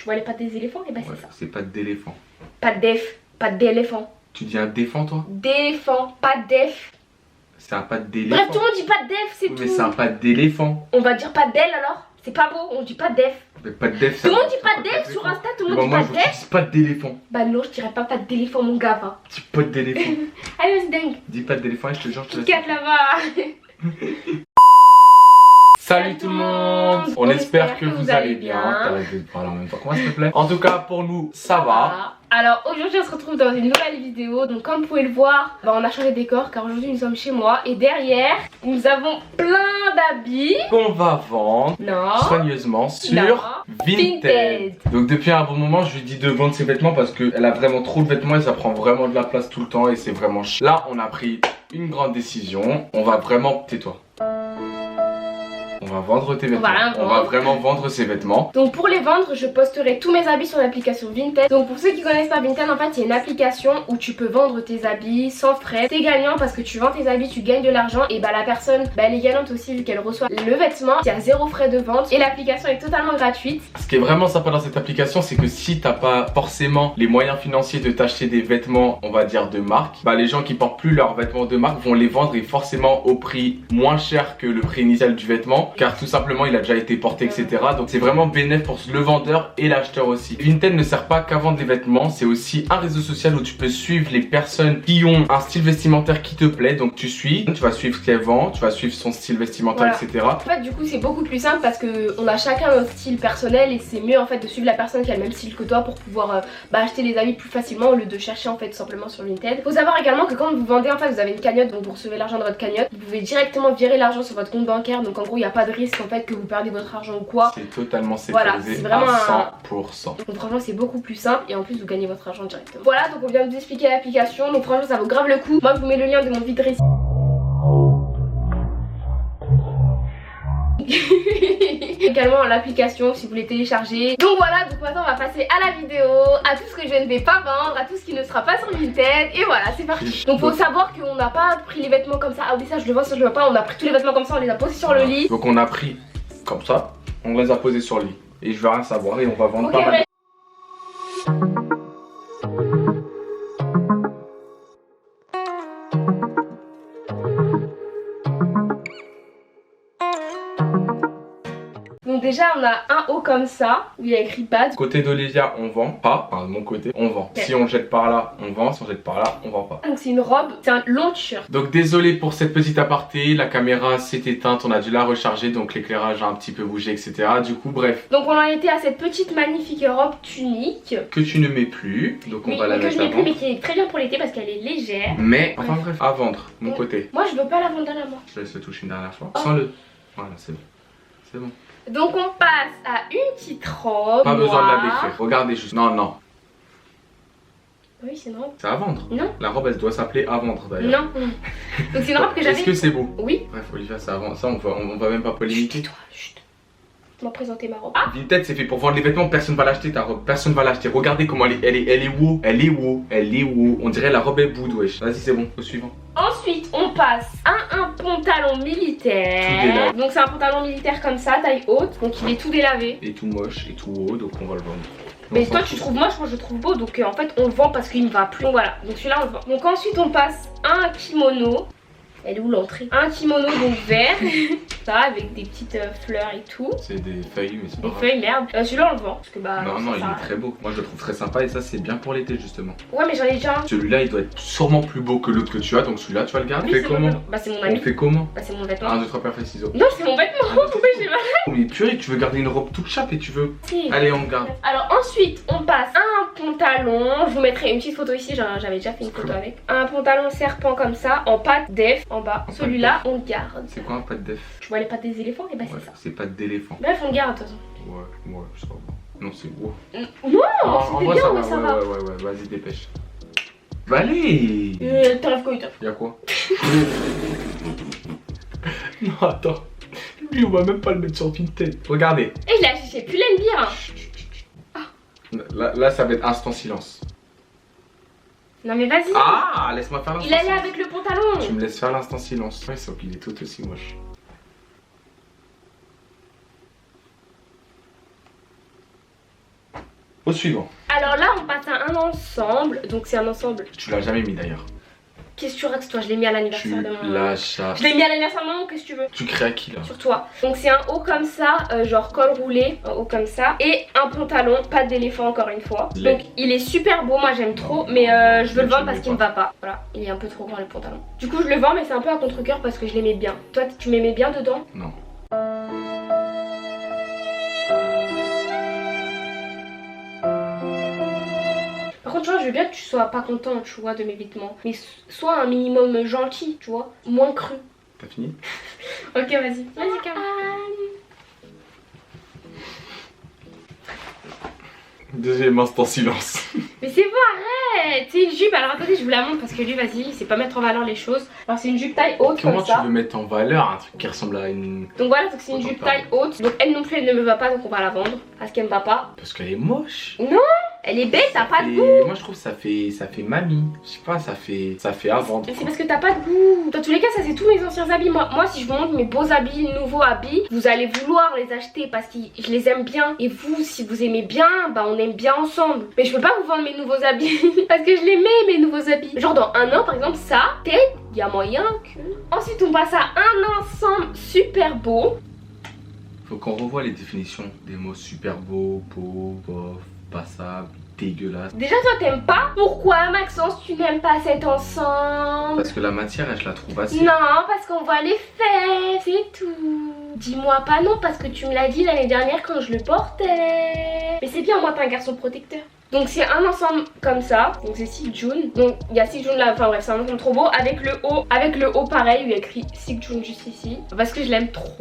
Tu vois les pattes des éléphants? Et bah c'est ça. C'est pas d'éléphant. Pas d'éléphant. Tu dis un défend toi? D'éléphant, pas d'ef. C'est un pas d'éléphant. Bref, tout le monde dit pas d'ef, c'est tout. Mais c'est un pas d'éléphant. On va dire pas d'elle alors? C'est pas beau, on dit pas d'ef. Mais pas d'ef. Tout le monde dit pas d'ef sur Insta, tout le monde dit pas Moi je dis pas d'éléphant. Bah non, je dirais pas d'éléphant mon gars, va. Dis pas d'éléphant. Allez, vas-y, dingue. Dis pas d'éléphant et je te jure, je te laisse. Kit Kat là-bas. Salut tout le monde. On espère que vous allez bien. T'arrêtes de parler en même temps que moi s'il te plaît. En tout cas pour nous ça va. Alors aujourd'hui on se retrouve dans une nouvelle vidéo. Donc comme vous pouvez le voir, on a changé de décor car aujourd'hui nous sommes chez moi. Et derrière nous avons plein d'habits Qu'on va vendre soigneusement sur Vinted. Donc depuis un bon moment je lui dis de vendre ses vêtements parce qu'elle a vraiment trop de vêtements et ça prend vraiment de la place tout le temps et c'est vraiment chiant. Là on a pris une grande décision. On va vraiment... Tais-toi. On va vendre tes vêtements. On va vraiment vendre ses vêtements. Donc pour les vendre, je posterai tous mes habits sur l'application Vinted. Donc pour ceux qui connaissent pas Vinted, en fait, c'est une application où tu peux vendre tes habits sans frais. T'es gagnant parce que tu vends tes habits, tu gagnes de l'argent et bah la personne, elle est gagnante aussi vu qu'elle reçoit le vêtement. Il y a 0 frais de vente et l'application est totalement gratuite. Ce qui est vraiment sympa dans cette application, c'est que si t'as pas forcément les moyens financiers de t'acheter des vêtements, on va dire de marque, bah les gens qui portent plus leurs vêtements de marque vont les vendre et forcément au prix moins cher que le prix initial du vêtement. Car tout simplement il a déjà été porté etc. Donc c'est vraiment bénéfique pour le vendeur et l'acheteur aussi. Vinted ne sert pas qu'à vendre des vêtements, c'est aussi un réseau social où tu peux suivre les personnes qui ont un style vestimentaire qui te plaît. Donc tu vas suivre ce qu'elle vend, tu vas suivre son style vestimentaire etc. En fait du coup c'est beaucoup plus simple parce que on a chacun notre style personnel et c'est mieux en fait de suivre la personne qui a le même style que toi pour pouvoir acheter les habits plus facilement au lieu de chercher en fait tout simplement sur Vinted. Faut savoir également que quand vous vendez en fait vous avez une cagnotte, donc vous recevez l'argent de votre cagnotte, vous pouvez directement virer l'argent sur votre compte bancaire, donc en gros il n'y a pas de risque en fait que vous perdez votre argent ou quoi. C'est totalement sécurisé, c'est vraiment à 100%. Donc franchement c'est beaucoup plus simple et en plus vous gagnez votre argent directement. Voilà, donc on vient de vous expliquer l'application, donc franchement ça vaut grave le coup. Moi je vous mets le lien de mon vide récit. Également l'application si vous voulez télécharger. Donc voilà, donc maintenant on va passer à la vidéo, à tout ce que je ne vais pas vendre, à tout ce qui ne sera pas sur Vinted. Et voilà, c'est parti. Donc faut savoir qu'on n'a pas pris les vêtements comme ça. Ah oui, ça je le vois, ça je le vois pas. On a pris tous les vêtements comme ça, on les a posés sur le lit. Donc on a pris comme ça, on les a posés sur le lit. Et je vais rien savoir et on va vendre pas mal. Donc déjà on a un haut comme ça où il y a écrit bad. Côté d'Olivia on vend pas, enfin de mon côté on vend. Okay. Si on jette par là on vend, si on jette par là on vend pas. Donc c'est une robe, c'est un long t-shirt. Donc désolé pour cette petite aparté, la caméra s'est éteinte, on a dû la recharger donc l'éclairage a un petit peu bougé etc. Du coup bref. Donc on en était à cette petite magnifique robe tunique. Que tu ne mets plus, donc on va la mettre que je à mets vendre. plus mais qui est très bien pour l'été parce qu'elle est légère. Mais enfin bref, à vendre, mon côté. Moi je veux pas la vendre dernièrement. Je laisse le toucher une dernière fois. Sans le. Voilà c'est bon. C'est bon. Donc on passe à une petite robe. Pas besoin de la décrire. Regardez juste. Non, non. Oui, c'est une robe. C'est à vendre. Non. La robe elle doit s'appeler à vendre d'ailleurs. Non. Donc c'est une robe que j'avais. Est-ce que c'est beau? Oui. Bref, Olivia, ça avance. Ça, on va même pas polémiquer. Tais-toi, chut. On va présenter ma robe. Vinted c'est fait pour vendre les vêtements, personne va l'acheter ta robe. Personne va l'acheter. Regardez comment elle est wow. Elle est wow. Elle est wow. On dirait la robe est boud, wesh. Vas-y, c'est bon. Au suivant. Ensuite, on passe à un pantalon militaire. Donc c'est un pantalon militaire comme ça, taille haute. Donc il est tout délavé. Et tout moche et tout haut, donc on va le vendre. Mais toi tu trouves moche, moi je trouve beau. Donc en fait on le vend parce qu'il me va plus. Donc voilà, donc celui-là on le vend. Donc ensuite on passe à un kimono. Elle est où l'entrée? Un kimono donc vert. Ça avec des petites fleurs et tout. C'est des feuilles mais c'est pas grave. Des feuilles, merde. Celui-là on le vend parce que bah non, il est très beau. Moi je le trouve très sympa et ça c'est bien pour l'été justement. Ouais mais j'en ai déjà un. Celui-là il doit être sûrement plus beau que l'autre que tu as, donc celui-là tu vas le garder. Oui, on fait comment? Bah c'est mon ami. On fait comment? Bah c'est mon vêtement. 1, 2, 3, pierre, feuille, ciseaux. Non c'est mon vêtement. Pourquoi j'ai mal? Mais purée, tu veux garder une robe toute chape et tu veux. Si. Allez on garde. Alors ensuite on passe à un pantalon. Je vous mettrai une petite photo ici, j'avais déjà fait une photo avec. Un pantalon serpent comme ça, en pâte d'ef en bas. Celui-là on le garde. C'est quoi un pâte d'ef? Tu vois les pattes des éléphants? Et bah c'est ça. C'est pas d'éléphant. Bref on le garde de toute façon. Ouais, ça va. Non c'est gros. Non, c'était bien mais ça va. Ouais, vas-y dépêche. Bah allez. T'enlèves quoi, Y'a quoi? Non attends. Lui on va même pas le mettre sur Vinted. Regardez. Et je l'ai acheté chez Pull&Bear. Là ça va être instant silence. Non mais vas-y. Ah, laisse-moi faire l'instant silence. Il allait avec le pantalon. Tu me laisses faire l'instant silence. Ouais, sauf qu'il est tout aussi moche. Au suivant. Alors là, on passe à un ensemble. Donc c'est un ensemble. Tu l'as jamais mis d'ailleurs. Qu'est-ce que tu racontes, toi? Je l'ai mis à l'anniversaire Tu de mon... lâches ça. Je l'ai mis à l'anniversaire de mon... Qu'est-ce que tu veux? Tu crées à qui là? Sur toi. Donc c'est un haut comme ça, genre col roulé, un haut comme ça. Et un pantalon, pas d'éléphant encore une fois. Donc il est super beau, moi j'aime trop. Mais je veux le vendre parce qu'il me va pas. Voilà, il est un peu trop grand le pantalon. Du coup je le vends mais c'est un peu à contre-cœur parce que je l'aimais bien. Toi tu m'aimais bien dedans? Non. Par contre, tu vois, je veux bien que tu sois pas content, tu vois, de mes vêtements. Mais sois un minimum gentil, tu vois, moins cru. T'as fini? Ok, vas-y. Vas-y, Cam. Deuxième instant silence. Mais c'est bon, arrête. C'est une jupe. Alors attendez, je vous la montre parce que lui, vas-y, il sait pas mettre en valeur les choses. Alors c'est une jupe taille haute. Comment comme tu ça. veux mettre en valeur un truc qui ressemble à une... Donc voilà, donc c'est une jupe taille haute. Donc elle non plus, elle ne me va pas, donc on va la vendre. Parce qu'elle me va pas. Parce qu'elle est moche. Non, elle est belle, t'as pas de goût. Moi je trouve que ça fait mamie. Je sais pas, ça fait à vendre. C'est parce que t'as pas de goût. Dans tous les cas, ça c'est tous mes anciens habits. Moi si je vous montre mes beaux habits, nouveaux habits, vous allez vouloir les acheter parce que je les aime bien. Et vous, si vous aimez bien, bah on aime bien ensemble. Mais je peux pas vous vendre mes nouveaux habits parce que je les mets mes nouveaux habits. Genre dans un an par exemple, ça, peut-être, il y a moyen que... Ensuite on passe à un ensemble super beau. Faut qu'on revoie les définitions des mots super beau, beau, bof, passable, dégueulasse. Déjà toi t'aimes pas? Pourquoi Maxence tu n'aimes pas cet ensemble? Parce que la matière, je la trouve assez... Non, parce qu'on voit les faits, c'est tout. Dis-moi pas non parce que tu me l'as dit l'année dernière quand je le portais. Mais c'est bien, moi t'es un garçon protecteur. Donc c'est un ensemble comme ça, donc c'est Sikjun. Donc il y a Sikjun là, enfin bref c'est un ensemble trop beau avec le haut pareil où il y a écrit Sikjun juste ici. Parce que je l'aime trop.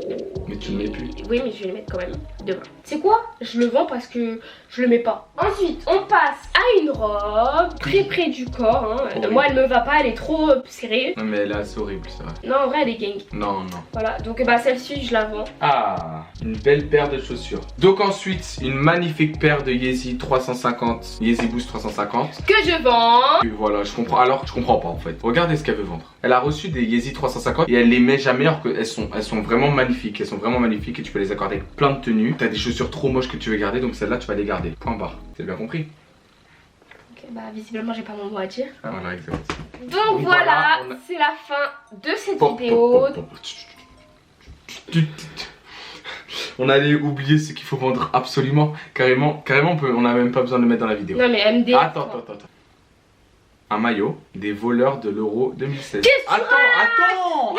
Mais tu le mets plus. Oui mais je vais le mettre quand même demain. C'est quoi? Je le vends parce que je le mets pas. Ensuite on passe à une robe très près du corps. Hein. Moi elle me va pas, elle est trop serrée. Non mais elle est assez horrible ça. Non en vrai elle est gang. Non, non. Voilà, donc bah celle-ci je la vends. Ah, une belle paire de chaussures. Donc ensuite, une magnifique paire de Yeezy 350. Yeezy Boost 350. Que je vends. Et voilà, je comprends. Alors, je comprends pas en fait. Regardez ce qu'elle veut vendre. Elle a reçu des Yeezy 350 et elle les met jamais alors qu'elles sont vraiment magnifiques. Elles sont vraiment magnifiques et tu peux les accorder avec plein de tenues. T'as des chaussures trop moches que tu veux garder, donc celle-là tu vas les garder. Point barre. T'as bien compris? Ok, bah visiblement j'ai pas mon mot à dire. Voilà, exact. Donc voilà, c'est la fin de cette vidéo. On allait oublier ce qu'il faut vendre absolument. Carrément, on n'a même pas besoin de le mettre dans la vidéo. Non mais MD. Attends. Un maillot des voleurs de l'Euro 2016. Attends.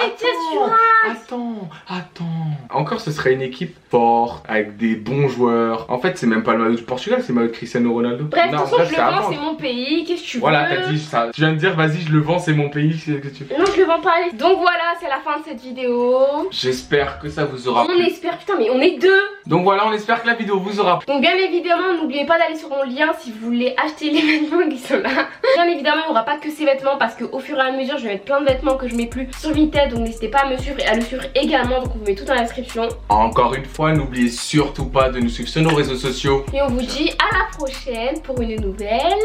Encore ce serait une équipe forte, avec des bons joueurs. En fait, c'est même pas le maillot du Portugal, c'est le maillot de Cristiano Ronaldo. Bref, de toute façon, je le vends, c'est mon pays. Qu'est-ce que tu veux? Voilà, t'as dit ça. Tu viens de dire, vas-y, je le vends, c'est mon pays. Qu'est-ce que tu veux? Non, je le vends pas. Donc voilà, c'est la fin de cette vidéo. J'espère que ça vous aura plu. On espère, putain, mais on est deux. Donc voilà, on espère que la vidéo vous aura plu. Donc bien évidemment, n'oubliez pas d'aller sur mon lien si vous voulez acheter les vêtements qui sont là. Bien évidemment, il n'y aura pas que ces vêtements parce qu'au fur et à mesure, je vais mettre plein de vêtements que je mets plus sur Vinted. Donc n'hésitez pas à me suivre et à le suivre également. Donc on vous met tout dans la description. Encore une fois, n'oubliez surtout pas de nous suivre sur nos réseaux sociaux. Et on vous dit à la prochaine pour une nouvelle...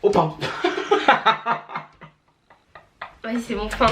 Oh pardon. Vas-y, c'est bon, fin.